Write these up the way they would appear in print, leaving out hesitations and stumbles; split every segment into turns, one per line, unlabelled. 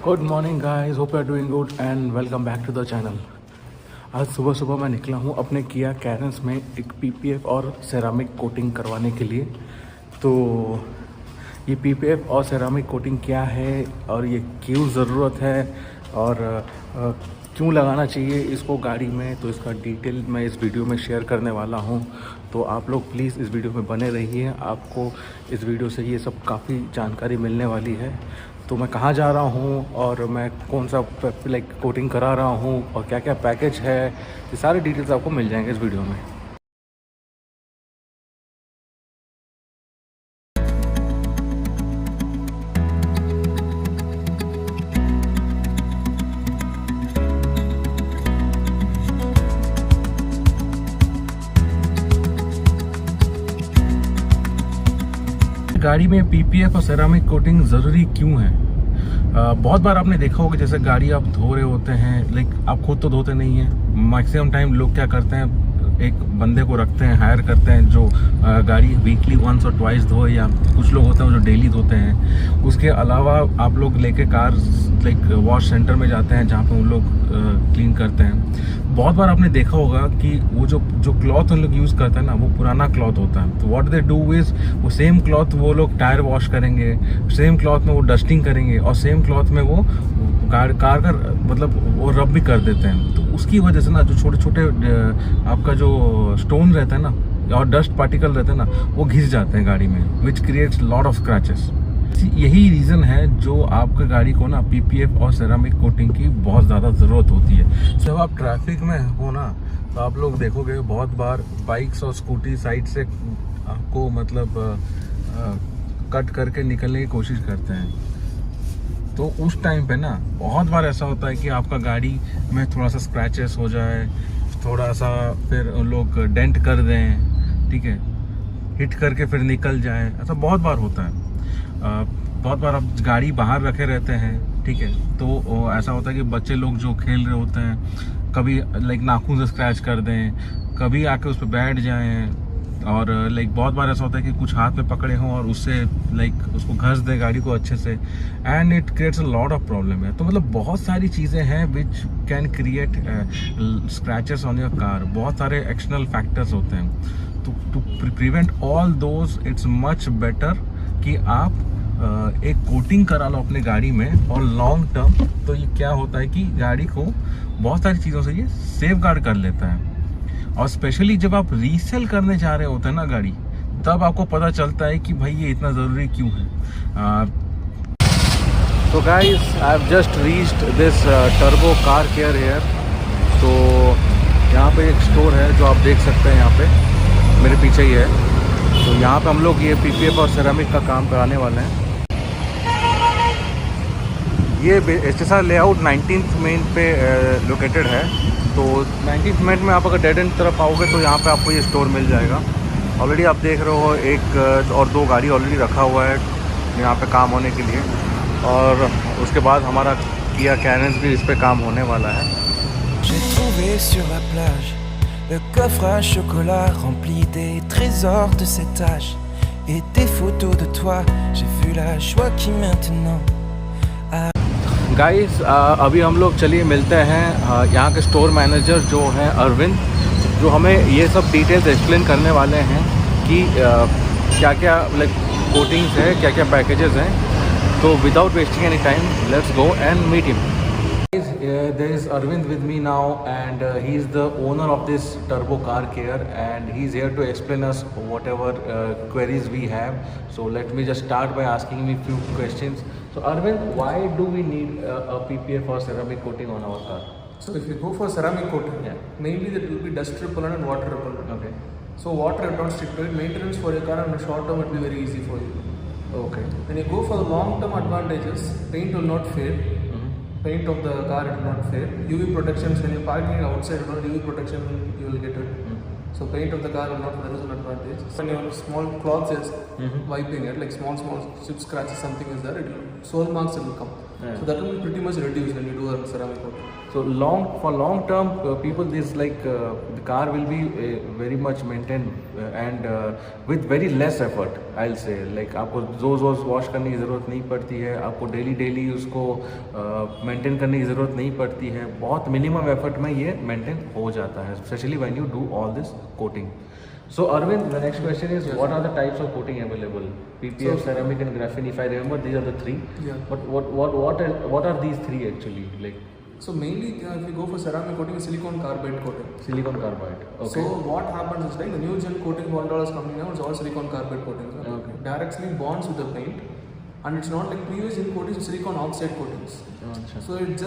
Good morning guys, hope you are doing good and welcome back to the channel. आज सुबह सुबह मैं निकला हूँ अपने किया कैरेंस में एक पीपीएफ और सेरामिक कोटिंग करवाने के लिए। तो ये पीपीएफ और सेरामिक कोटिंग क्या है और ये क्यों ज़रूरत है और क्यों लगाना चाहिए इसको गाड़ी में, तो इसका डिटेल मैं इस वीडियो में शेयर करने वाला हूँ। तो आप लोग प्लीज़ इस वीडियो में बने रहिए, आपको इस वीडियो से ये सब काफ़ी जानकारी मिलने वाली है। तो मैं कहाँ जा रहा हूँ और मैं कौन सा कोटिंग करा रहा हूँ और क्या क्या पैकेज है, ये सारे डिटेल्स आपको मिल जाएंगे इस वीडियो में। गाड़ी में पीपीएफ और सेरामिक कोटिंग ज़रूरी क्यों है? बहुत बार आपने देखा होगा, जैसे गाड़ी आप धो रहे होते हैं, आप खुद तो धोते नहीं हैं। मैक्सिमम टाइम लोग क्या करते हैं, एक बंदे को रखते हैं, हायर करते हैं जो गाड़ी वीकली वंस और ट्वाइस धोए, या कुछ लोग होते हैं जो डेली धोते हैं। उसके अलावा आप लोग लेके कार वॉश सेंटर में जाते हैं जहाँ पे उन लोग क्लीन करते हैं। बहुत बार आपने देखा होगा कि वो जो क्लॉथ उन लोग यूज़ करते हैं ना, वो पुराना क्लॉथ होता है। तो व्हाट दे डू इज़, वो सेम क्लॉथ वो लोग टायर वॉश करेंगे, सेम क्लॉथ में वो डस्टिंग करेंगे और सेम क्लॉथ में वो कार का वो रब भी कर देते हैं। तो उसकी वजह से ना जो छोटे छोटे आपका जो स्टोन रहता है ना और डस्ट पार्टिकल रहते हैं ना, वो घिस जाते हैं गाड़ी में, which creates lot of scratches. यही रीज़न है जो आपके गाड़ी को ना पीपीएफ और सेरामिक कोटिंग की बहुत ज़्यादा ज़रूरत होती है। जब आप ट्रैफिक में हो ना, तो आप लोग देखोगे बहुत बार बाइक्स और स्कूटी साइड से आपको कट करके निकलने की कोशिश करते हैं। तो उस टाइम पे ना बहुत बार ऐसा होता है कि आपका गाड़ी में थोड़ा सा स्क्रैचेस हो जाए, थोड़ा सा फिर लोग डेंट कर दें, ठीक है, हिट करके फिर निकल जाए। ऐसा बहुत बार होता है। बहुत बार आप गाड़ी बाहर रखे रहते हैं, ठीक है, तो ऐसा होता है कि बच्चे लोग जो खेल रहे होते हैं, कभी नाखून से स्क्रैच कर दें, कभी आके उस पर बैठ जाएं, और बहुत बार ऐसा होता है कि कुछ हाथ में पकड़े हों और उससे उसको घस दे गाड़ी को अच्छे से, and it creates a lot of problem है। तो बहुत सारी चीज़ें हैं which can create scratches on your car. बहुत सारे एक्सटर्नल फैक्टर्स होते हैं। तो to prevent all those, it's much better कि आप एक कोटिंग करा लो अपने गाड़ी में, और लॉन्ग टर्म तो ये क्या होता है कि गाड़ी को बहुत सारी चीज़ों से ये सेफ गार्ड कर लेता है। और स्पेशली जब आप रीसेल करने जा रहे होते हैं ना गाड़ी, तब आपको पता चलता है कि भाई ये इतना ज़रूरी क्यों है। तो guys, I have just reached this turbo car care here. तो यहाँ पे एक स्टोर है जो आप देख सकते हैं, यहाँ पे मेरे पीछे ही है। तो यहाँ पे हम लोग ये पीपीएफ और सेरामिक का काम कराने वाले हैं। ये एचएसआर लेआउट 19th मेन पे लोकेटेड है। तो 19th मेन में आप अगर डेड एंड तरफ आओगे तो यहाँ पे आपको ये स्टोर मिल जाएगा। ऑलरेडी आप देख रहे हो, एक और दो गाड़ी ऑलरेडी रखा हुआ है यहाँ पे काम होने के लिए, और उसके बाद हमारा किया कैरेंस भी इस पे काम होने वाला है।
Le coffre à chocolat rempli des trésors de cet âge et des photos de toi, j'ai vu la joie qui maintenant.
Guys, अभी हम लोग चलिए मिलते हैं यहाँ के स्टोर मैनेजर जो हैं अरविंद, जो हमें ये सब डिटेल्स एक्सप्लेन करने वाले हैं कि क्या क्या कोटिंग्स है, क्या क्या पैकेजेस हैं। तो without wasting any time, let's go and meet him. There is Arvind with me now, and he is the owner of this Turbo Car Care, and he is here to explain us whatever queries we have. So let me just start by asking me few questions. So Arvind, why do we need a PPF or ceramic coating on our car?
So if you go for ceramic coating,
Yeah.
mainly there will be dust repellent and water repellent.
Okay.
So water don't stick to it. Maintenance for your car in the short term will be very easy for you.
Okay.
When you go for the long term advantages, paint will not fade. Paint of the car it will not fade. UV protections when you're parking outside, UV protection you will get it. So paint of the car will not, that is an advantage. When your small cloth is wiping it, like small chip scratches, something is there, it will, sole marks will come.
Yeah.
So that will be pretty much reduced when you do a ceramic coating.
So for long term people, this like the car will be very much maintained and with very less effort, I'll say. Like आपको रोज wash करने की ज़रूरत नहीं पड़ती है, आपको daily उसको maintain करने की ज़रूरत नहीं पड़ती है, बहुत मिनिमम एफर्ट में ये मेंटेन हो जाता है, specially when you do all this coating. So Arvind, the next question is, what are the types of coating available? PPF, ceramic and graphene. If I remember, these are the three.
Yeah.
But what are these three actually? Like
So mainly if you go for ceramic coating, it's silicon carbide coating.
silicon carbide. Okay.
So what happens is, like, the new gen coating $1 coming now, it's all silicon carbide coating.
Okay.
Directly bonds with the paint, and it's not like previous gen coatings, it's silicon oxide coatings.
Achha.
So it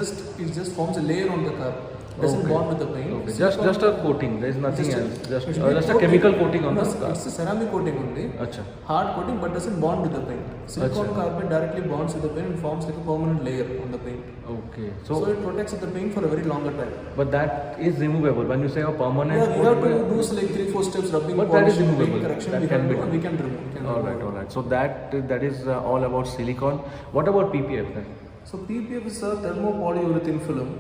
just forms a layer on the car. Doesn't
Okay.
bond with the paint.
Okay.
Silicon-
Just a coating. There is nothing else. Just
It will be
a
coating.
chemical coating on
No,
the car.
it's a ceramic coating only.
Acha.
Hard coating, but doesn't bond with the paint. Silicon
Achha.
carbide directly bonds with the paint and forms like a permanent layer on the paint.
Okay.
So
So,
it protects the paint for a very longer time.
but that is removable. When you say a permanent.
Yeah, we have to
coating,
do like 3-4 steps rubbing,
But that is
polishing,
removable.
paint correction.
That
We
can
can
be
do,
done.
we can remove. We can
all
remove.
right. So that is all about silicon. What about PPF then?
So PPF is a thermopolyurethane film.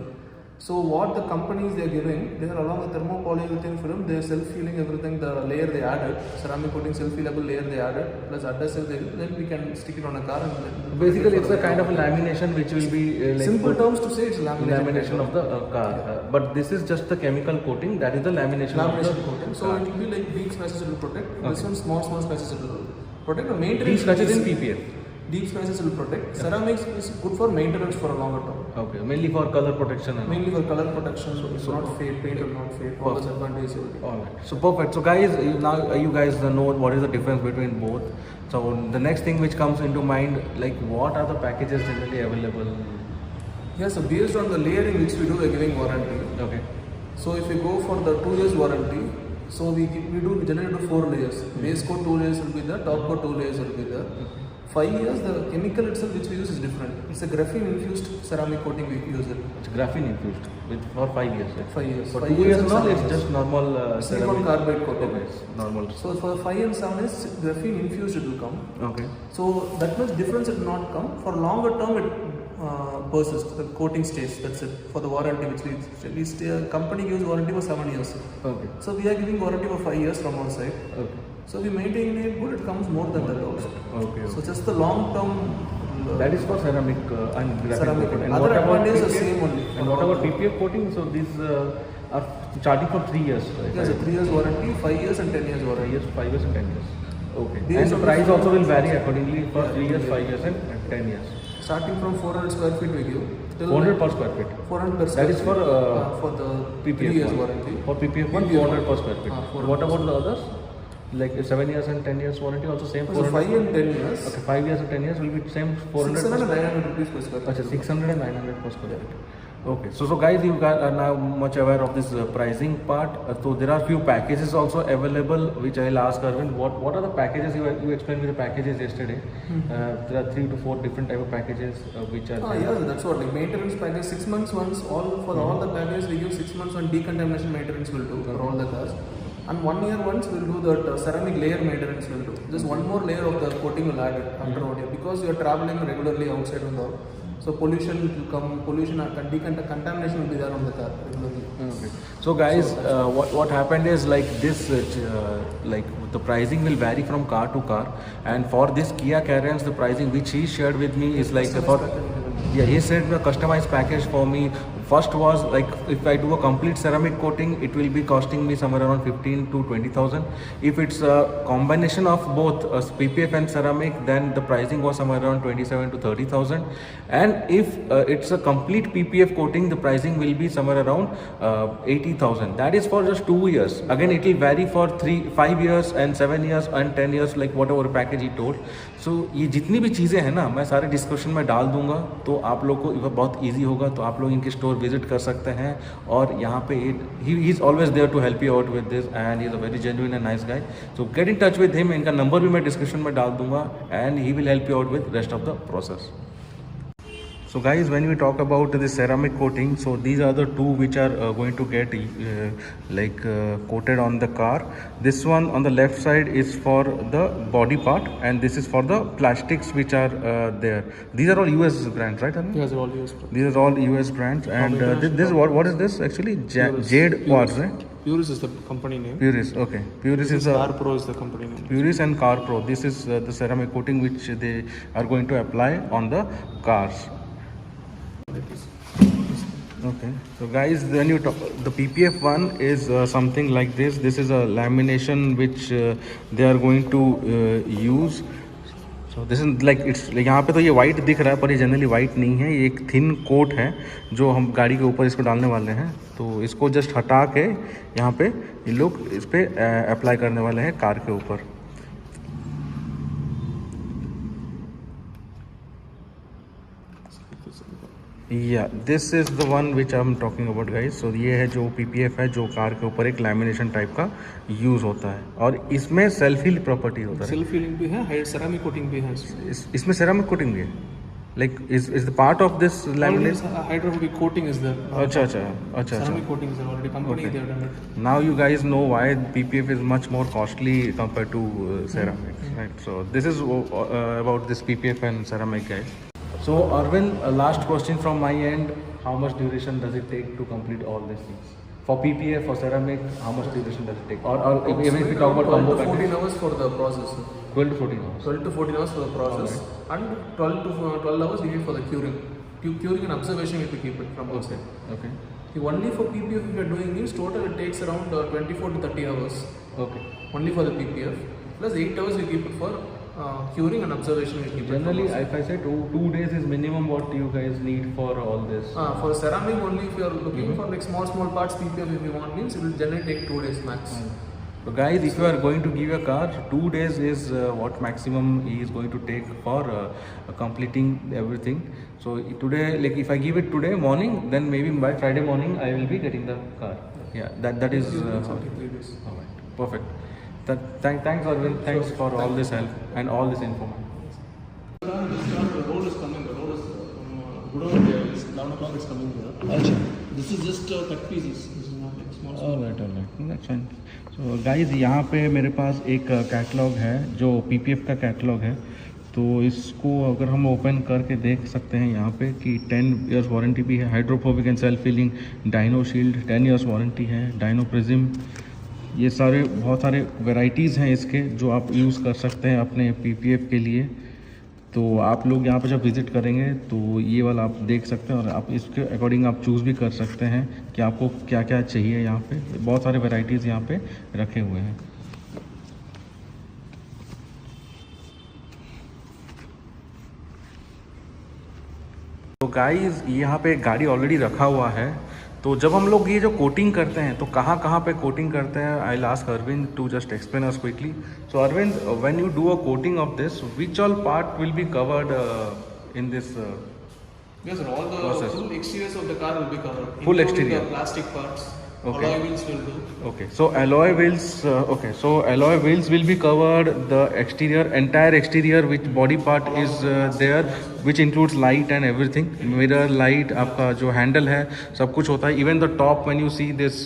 So what the companies they are giving, they are along with thermopolyurethane film, they are self-healing everything, the layer they added, ceramic coating self-healable layer they added, plus adhesive, then we can stick it on a car and then
Basically, it's a kind of a lamination which will be like
simple
put-
terms to say it's
lamination of the car. But this is just the chemical coating. That is the lamination of
lamination
the
coating. So
car.
it will be like big scratches it will protect. This
Okay.
one small scratches it will protect. The maintenance
These scratches
is-
in PPF.
Deep scratches will protect. Ceramics is good for maintenance for a longer term.
Okay, mainly for color protection and all.
Mainly for color protection, so it's not fade, paint will not fade. All those advantages will be.
Alright, so perfect. So guys, now you guys know what is the difference between both. So the next thing which comes into mind, like what are the packages generally available?
Yeah, so based on the layering which we do, we're giving warranty.
Okay.
So if we go for the 2 years warranty, so we generally do 4 layers. Base coat 2 layers will be there, top coat 2 layers will be there. 5 years, the chemical itself which we use is different. It's a graphene infused ceramic coating we use it.
It's graphene infused for 5 years. Right?
5 years.
For
5
2 years
and
now,
7
it's
years.
just normal
Silicon
ceramic.
carbide coating.
Okay, it's normal.
So for 5 and 7 years, graphene infused it will come.
Okay.
So that much difference it will not come. For longer term, it persists. The coating stays. That's it. For the warranty, which company gives warranty for 7 years.
Okay.
So we are giving warranty for 5 years from our side.
Okay.
So we maintain it good. It comes more than that also.
Okay.
So just the long term.
That is for ceramic and graphene
Ceramic
coating.
coating.
And
Other
what about
advantages are
PPF?
same only.
And what about PPF coating? So these are charging for 3 years. Right?
Yes, a 3 years warranty, 5 years and 10 years
5
warranty.
years, 5 years and 10 years. Okay.
Based
And the
on
price
the-
also will vary accordingly for
Yeah,
3 years,
yeah.
5 years and 10 years.
Starting from 400 square feet we give. Till
400 per square feet.
400 per
That
square
is for
the
PPF
3 years
one.
warranty.
For PPF one,
PPF
400 per square feet.
400
What about the others? Like 7 years and 10 years warranty also same
So 5
400?
and 10 years.
Okay, 5 years and 10 years will be same 400 per
600 and
square
900 rupees per square feet.
Achha, 600 and 900 per square feet. Okay, so guys, you guys are now much aware of this pricing part. So there are few packages also available, which I'll ask Arvind. What are the packages you explained me the packages yesterday? There are 3 to 4 different type of packages which are.
Yeah, that's what, like maintenance package 6 months once. All the packages we give 6 months on decontamination maintenance will do for all the cars. And 1 year once we'll do that ceramic layer maintenance will do. Just one more layer of the coating will add it after 1 year, because you are traveling regularly outside and all. So pollution will come, contamination will be there on the car regularly.
Okay. So guys, what happened is like this, like the pricing will vary from car to car, and for this Kia Carens, the pricing which he shared with me is like for, yeah, he said the customized package for me. First was like if I do a complete ceramic coating, it will be costing me somewhere around 15 to 20,000. If it's a combination of both PPF and ceramic, then the pricing was somewhere around 27 to 30,000. And if it's a complete PPF coating, the pricing will be somewhere around 80,000. That is for just 2 years. Again, it will vary for 5 years and 7 years and 10 years, like whatever package he told. So ये जितनी भी चीज़ें हैं ना, मैं सारे description में डाल दूंगा, तो आप लोग को ये बहुत ईजी होगा, तो आप लोग इनके स्टोर विजिट कर सकते हैं. और यहाँ पे ही is always there to help you out with this, and he is a very genuine and nice guy. So get in touch with him. इनका नंबर भी मैं डिस्क्रिप्शन में डाल दूंगा, and he will help you out with rest of the process. So guys, when we talk about the ceramic coating, so these are the two which are going to get coated on the car. This one on the left side is for the body part, and this is for the plastics which are there. These are all US brands, right, Arvind?
Yes, all US.
These are all US brands, and this is what is this actually? Jade Quartz, right?
Puris is the company name.
Puris, okay. Puris is
Car Pro is the company name.
Puris and Car Pro. This is the ceramic coating which they are going to apply on the cars. Okay, so guys, when you talk, the PPF one is something like this. This is a lamination which they are going to use. So this is like it's यहाँ पे तो ये white दिख रहा है, पर ये generally white नहीं है. ये एक thin coat है जो हम गाड़ी के ऊपर इसको डालने वाले हैं. तो इसको जस्ट हटा के यहाँ पे ये लोग इस पे अप्लाई करने वाले हैं कार के ऊपर. Yeah, this is the one which I'm talking about guys. So ये है जो PPF है जो कार के ऊपर एक लैमिनेशन टाइप का यूज होता है, और इसमें सेल्फ हील प्रॉपर्टी होता है.
सेल्फ हीलिंग भी है, सेरामिक कोटिंग भी है.
इसमें सेरामिक कोटिंग भी है. Like is the part of this laminate?
Hydrophobic coating is there.
अच्छा.
Ceramic coating is there already. Company they have done it.
Now you guys know why PPF is much more costly compared to ceramics, right? So this is about this PPF and ceramic guys. So Arvind, last question from my end. How much duration does it take to complete all these things? For PPF, for ceramic, how much duration does it take? Or even if we talk about
12
combo
to 14
package?
hours for the process.
12 to 14 hours.
12 to 14 hours for the process. And 12 to 12 hours we need for the curing. Curing and observation we have to keep it from outside.
Okay.
Only for PPF if you are doing this, total it takes around 24 to 30 hours.
Okay.
Only for the PPF. Plus 8 hours we keep it for curing and observation we keep
Generally,
it.
if I say two days is minimum what you guys need for all this.
For ceramic only, if you are looking for like small parts PPF if you want, means it will generally take 2 days max.
So guys, if you are going to give a car, 2 days is what maximum he is going to take for completing everything. So today, like if I give it today morning, then maybe by Friday morning I will be getting the car. Yeah, that is all right. Perfect. Thanks Arvind, thanks for all this help and all this info.
The road is coming. The road is good. 11 o'clock is coming here. This is just cut pieces. This is not like small.
All right, that's fine. So guys, यहाँ पे मेरे पास एक catalogue है जो PPF का catalogue है. तो इसको अगर हम ओपन करके देख सकते हैं यहाँ पे कि 10 इयर्स वारंटी भी है, hydrophobic and self healing, Dyno Shield 10 years warranty है, डायनो प्रिज्म. ये सारे बहुत सारे वैरायटीज़ हैं इसके जो आप यूज़ कर सकते हैं अपने PPF के लिए. तो आप लोग यहाँ पे जब विज़िट करेंगे तो ये वाला आप देख सकते हैं और आप इसके अकॉर्डिंग आप चूज़ भी कर सकते हैं कि आपको क्या क्या चाहिए. यहाँ पे बहुत सारे वैरायटीज़ यहाँ पे रखे हुए हैं. तो गाइस, यहाँ पे गाड़ी ऑलरेडी रखा हुआ है. तो जब हम लोग ये जो कोटिंग करते हैं तो कहाँ पे कोटिंग करते हैं, I will ask Arvind to just explain us quickly. So Arvind, when you do a coating of this, which all part will be covered in this
Yes, sir. All the
process?
full exteriors of the car will be covered.
Full
including
exterior.
The plastic parts.
Okay.
Alloy wheels will do.
Okay, so alloy wheels. Okay, so alloy wheels will be covered. The exterior, entire exterior, which body part is there, which includes light and everything. Mirror, light, आपका जो handle है, सब कुछ होता है. Even the top, when you see this,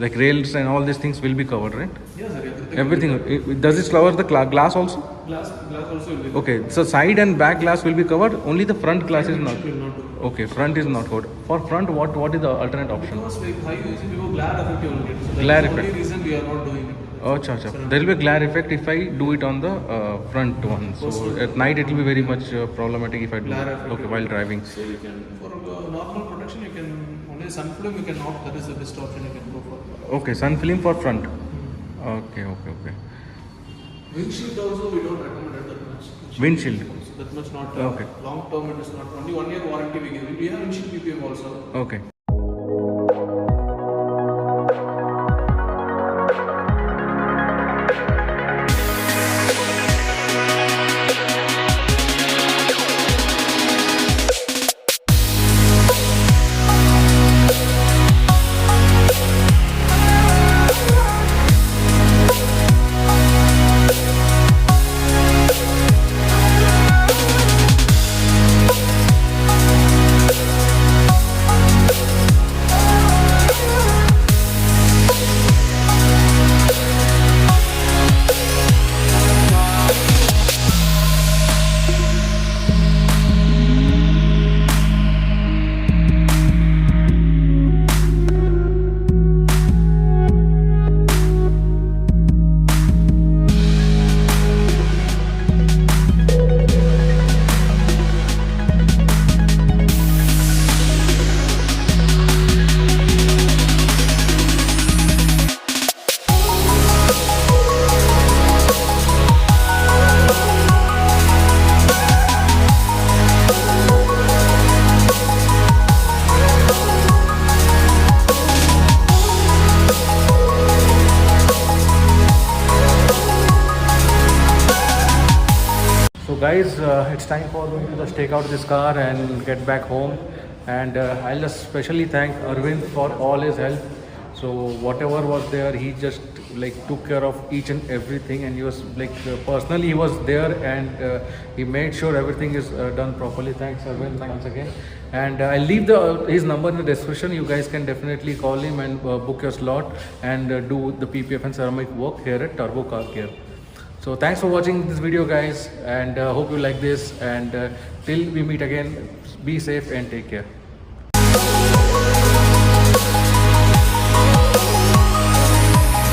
like rails and all these things will be covered, right?
Yes, sir.
Everything. Does this cover the glass also?
Glass also will be.
Okay, so side and back glass will be covered. Only the front glass is not.
Will not do.
Okay, front is not covered. For front, what is the alternate option?
Because like high using people glare effect you will get. So
Glare
that's the
effect.
only reason we are not doing it.
Oh, अच्छा. There will be a glare effect if I do it on the front one. So at night it will be very much problematic if I do
Glare
it.
effect.
Okay, while driving.
So you can for normal protection you can only sun film you can opt. That is the best option you can go for.
Okay, sun film for front. Okay.
Windshield also we don't recommend it that much.
Windshield.
So that much not
Okay.
long term. It is not only 1 year warranty we give. We have windshield PPF also.
Okay. So guys, it's time for me to just take out this car and get back home. And I'll just specially thank Arvind for all his help. So whatever was there, he just like took care of each and everything, and he was like personally he was there, and he made sure everything is done properly. Thanks Arvind once again. And I'll leave his number in the description. You guys can definitely call him and book your slot and do the PPF and ceramic work here at Turbo Car Care. So thanks for watching this video guys, and hope you like this, and till we meet again, be safe and take care.